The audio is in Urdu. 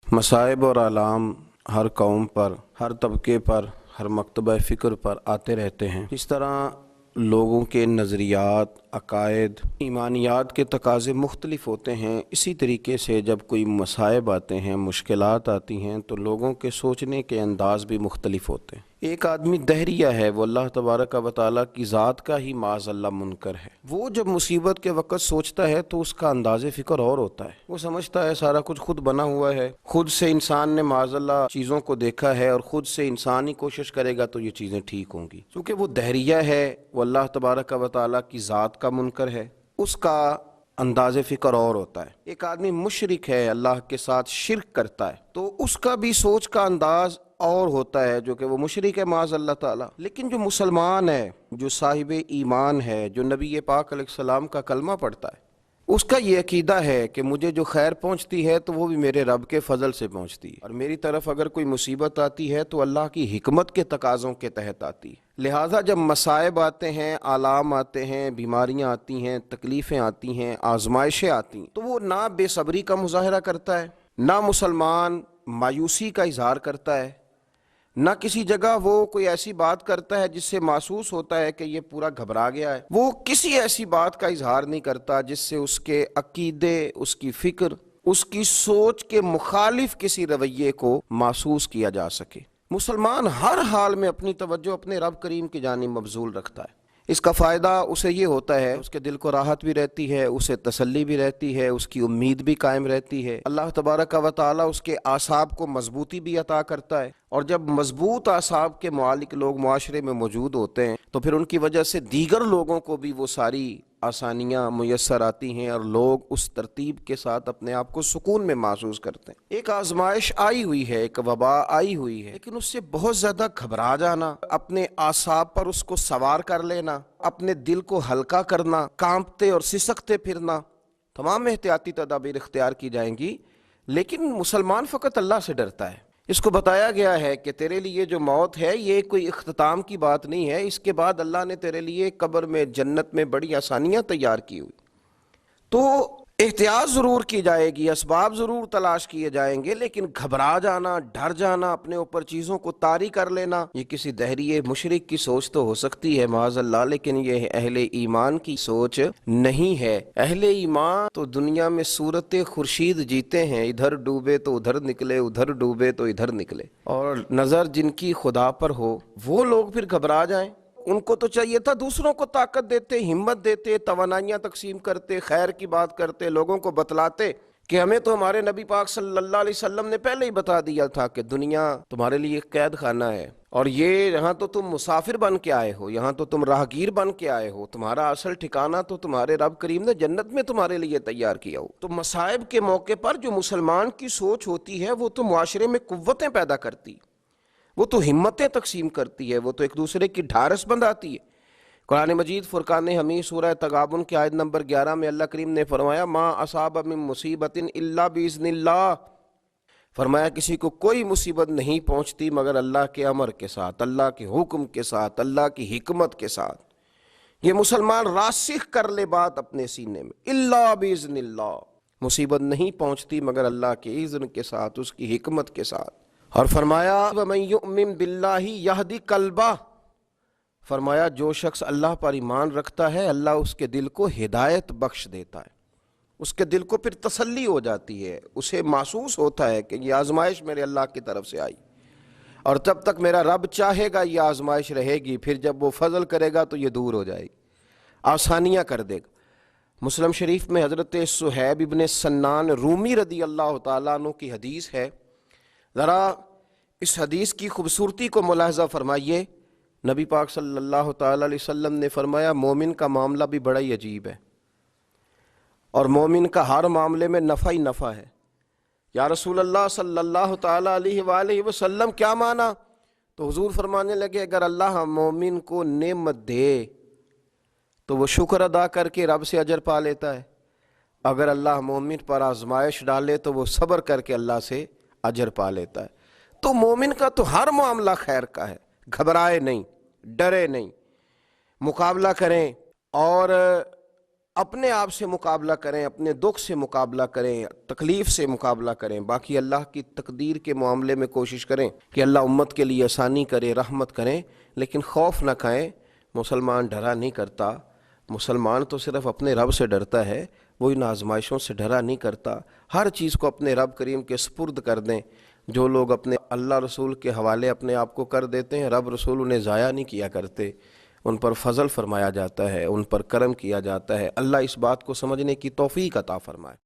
مصائب اور آلام ہر قوم پر، ہر طبقے پر، ہر مکتبہ فکر پر آتے رہتے ہیں۔ اس طرح لوگوں کے نظریات، عقائد، ایمانیات کے تقاضے مختلف ہوتے ہیں۔ اسی طریقے سے جب کوئی مصائب آتے ہیں، مشکلات آتی ہیں، تو لوگوں کے سوچنے کے انداز بھی مختلف ہوتے ہیں۔ ایک آدمی دہریہ ہے، وہ اللہ تبارک و تعالیٰ کی ذات کا ہی معاذ اللہ منکر ہے۔ وہ جب مصیبت کے وقت سوچتا ہے تو اس کا انداز فکر اور ہوتا ہے۔ وہ سمجھتا ہے سارا کچھ خود بنا ہوا ہے، خود سے انسان نے معاذ اللہ چیزوں کو دیکھا ہے، اور خود سے انسان ہی کوشش کرے گا تو یہ چیزیں ٹھیک ہوں گی۔ کیونکہ وہ دہریہ ہے، وہ اللہ تبارک و تعالیٰ کی ذات کا منکر ہے، اس کا انداز فکر اور ہوتا ہے۔ ایک آدمی مشرک ہے، اللہ کے ساتھ شرک کرتا ہے، تو اس کا بھی سوچ کا انداز اور ہوتا ہے، جو کہ وہ مشرک ہے معاذ اللہ تعالیٰ۔ لیکن جو مسلمان ہے، جو صاحب ایمان ہے، جو نبی پاک علیہ السلام کا کلمہ پڑھتا ہے، اس کا یہ عقیدہ ہے کہ مجھے جو خیر پہنچتی ہے تو وہ بھی میرے رب کے فضل سے پہنچتی ہے، اور میری طرف اگر کوئی مصیبت آتی ہے تو اللہ کی حکمت کے تقاضوں کے تحت آتی ہے۔ لہٰذا جب مصائب آتے ہیں، آلام آتے ہیں، بیماریاں آتی ہیں، تکلیفیں آتی ہیں، آزمائشیں آتی ہیں، تو وہ نہ بے صبری کا مظاہرہ کرتا ہے، نہ مسلمان مایوسی کا اظہار کرتا ہے، نہ کسی جگہ وہ کوئی ایسی بات کرتا ہے جس سے محسوس ہوتا ہے کہ یہ پورا گھبرا گیا ہے۔ وہ کسی ایسی بات کا اظہار نہیں کرتا جس سے اس کے عقیدے، اس کی فکر، اس کی سوچ کے مخالف کسی رویے کو محسوس کیا جا سکے۔ مسلمان ہر حال میں اپنی توجہ اپنے رب کریم کی جانب مبذول رکھتا ہے۔ اس کا فائدہ اسے یہ ہوتا ہے، اس کے دل کو راحت بھی رہتی ہے، اسے تسلی بھی رہتی ہے، اس کی امید بھی قائم رہتی ہے۔ اللہ تبارک و تعالیٰ اس کے اعصاب کو مضبوطی بھی عطا کرتا ہے، اور جب مضبوط اعصاب کے مالک لوگ معاشرے میں موجود ہوتے ہیں تو پھر ان کی وجہ سے دیگر لوگوں کو بھی وہ ساری آسانیاں میسر آتی ہیں، اور لوگ اس ترتیب کے ساتھ اپنے آپ کو سکون میں محسوس کرتے ہیں۔ ایک آزمائش آئی ہوئی ہے، ایک وبا آئی ہوئی ہے، لیکن اس سے بہت زیادہ گھبرا جانا، اپنے اعصاب پر اس کو سوار کر لینا، اپنے دل کو ہلکا کرنا، کانپتے اور سسکتے پھرنا، تمام احتیاطی تدابیر اختیار کی جائیں گی۔ لیکن مسلمان فقط اللہ سے ڈرتا ہے۔ اس کو بتایا گیا ہے کہ تیرے لیے جو موت ہے یہ کوئی اختتام کی بات نہیں ہے، اس کے بعد اللہ نے تیرے لیے قبر میں، جنت میں بڑی آسانیاں تیار کی ہوئی۔ تو احتیاط ضرور کی جائے گی، اسباب ضرور تلاش کیے جائیں گے، لیکن گھبرا جانا، ڈر جانا، اپنے اوپر چیزوں کو طاری کر لینا، یہ کسی دہریے مشرک کی سوچ تو ہو سکتی ہے معاذ اللہ، لیکن یہ اہل ایمان کی سوچ نہیں ہے۔ اہل ایمان تو دنیا میں صورت خورشید جیتے ہیں، ادھر ڈوبے تو ادھر نکلے، ادھر ڈوبے تو ادھر نکلے، اور نظر جن کی خدا پر ہو وہ لوگ پھر گھبرا جائیں۔ ان کو تو چاہیے تھا دوسروں کو طاقت دیتے، ہمت دیتے، توانائیاں تقسیم کرتے، خیر کی بات کرتے، لوگوں کو بتلاتے کہ ہمیں تو ہمارے نبی پاک صلی اللہ علیہ وسلم نے پہلے ہی بتا دیا تھا کہ دنیا تمہارے لیے ایک قید خانہ ہے، اور یہ یہاں تو تم مسافر بن کے آئے ہو، یہاں تو تم راہگیر بن کے آئے ہو، تمہارا اصل ٹھکانہ تو تمہارے رب کریم نے جنت میں تمہارے لیے تیار کیا ہو۔ تو مصائب کے موقع پر جو مسلمان کی سوچ ہوتی ہے وہ تو معاشرے میں قوتیں پیدا کرتی، وہ تو ہمتیں تقسیم کرتی ہے، وہ تو ایک دوسرے کی ڈھارس بندھاتی ہے۔ قرآن مجید فرقان حمید سورہ تغابن کی آیت نمبر 11 میں اللہ کریم نے فرمایا ما اصاب من مصیبت الا باذن اللہ، فرمایا کسی کو کوئی مصیبت نہیں پہنچتی مگر اللہ کے امر کے ساتھ، اللہ کے حکم کے ساتھ، اللہ کی حکمت کے ساتھ۔ یہ مسلمان راسخ کر لے بات اپنے سینے میں، الا باذن اللہ، مصیبت نہیں پہنچتی مگر اللہ کے اذن کے ساتھ، اس کی حکمت کے ساتھ۔ اور فرمایا وَمَن يُؤْمِن بِاللَّهِ يَهْدِ قَلْبَهُ، فرمایا جو شخص اللہ پر ایمان رکھتا ہے اللہ اس کے دل کو ہدایت بخش دیتا ہے، اس کے دل کو پھر تسلی ہو جاتی ہے، اسے محسوس ہوتا ہے کہ یہ آزمائش میرے اللہ کی طرف سے آئی، اور جب تک میرا رب چاہے گا یہ آزمائش رہے گی، پھر جب وہ فضل کرے گا تو یہ دور ہو جائے گی، آسانیاں کر دے گا۔ مسلم شریف میں حضرت صہیب ابن سنان رومی رضی اللہ تعالیٰ عنہ کی حدیث ہے، ذرا اس حدیث کی خوبصورتی کو ملاحظہ فرمائیے۔ نبی پاک صلی اللہ تعالی علیہ وسلم نے فرمایا مومن کا معاملہ بھی بڑا ہی عجیب ہے، اور مومن کا ہر معاملے میں نفع ہی نفع ہے۔ یا رسول اللہ صلی اللہ تعالی علیہ وآلہ وسلم کیا مانا؟ تو حضور فرمانے لگے اگر اللہ مومن کو نعمت دے تو وہ شکر ادا کر کے رب سے اجر پا لیتا ہے، اگر اللہ مومن پر آزمائش ڈالے تو وہ صبر کر کے اللہ سے اجر پا لیتا ہے۔ تو مومن کا تو ہر معاملہ خیر کا ہے، گھبرائے نہیں، ڈرے نہیں، مقابلہ کریں اور اپنے آپ سے مقابلہ کریں، اپنے دکھ سے مقابلہ کریں، تکلیف سے مقابلہ کریں، باقی اللہ کی تقدیر کے معاملے میں کوشش کریں کہ اللہ امت کے لیے آسانی کرے، رحمت کریں، لیکن خوف نہ کھائیں۔ مسلمان ڈرا نہیں کرتا، مسلمان تو صرف اپنے رب سے ڈرتا ہے، وہ ان آزمائشوں سے ڈرا نہیں کرتا۔ ہر چیز کو اپنے رب کریم کے سپرد کر دیں۔ جو لوگ اپنے اللہ رسول کے حوالے اپنے آپ کو کر دیتے ہیں، رب رسول انہیں ضائع نہیں کیا کرتے، ان پر فضل فرمایا جاتا ہے، ان پر کرم کیا جاتا ہے۔ اللہ اس بات کو سمجھنے کی توفیق عطا فرمائے۔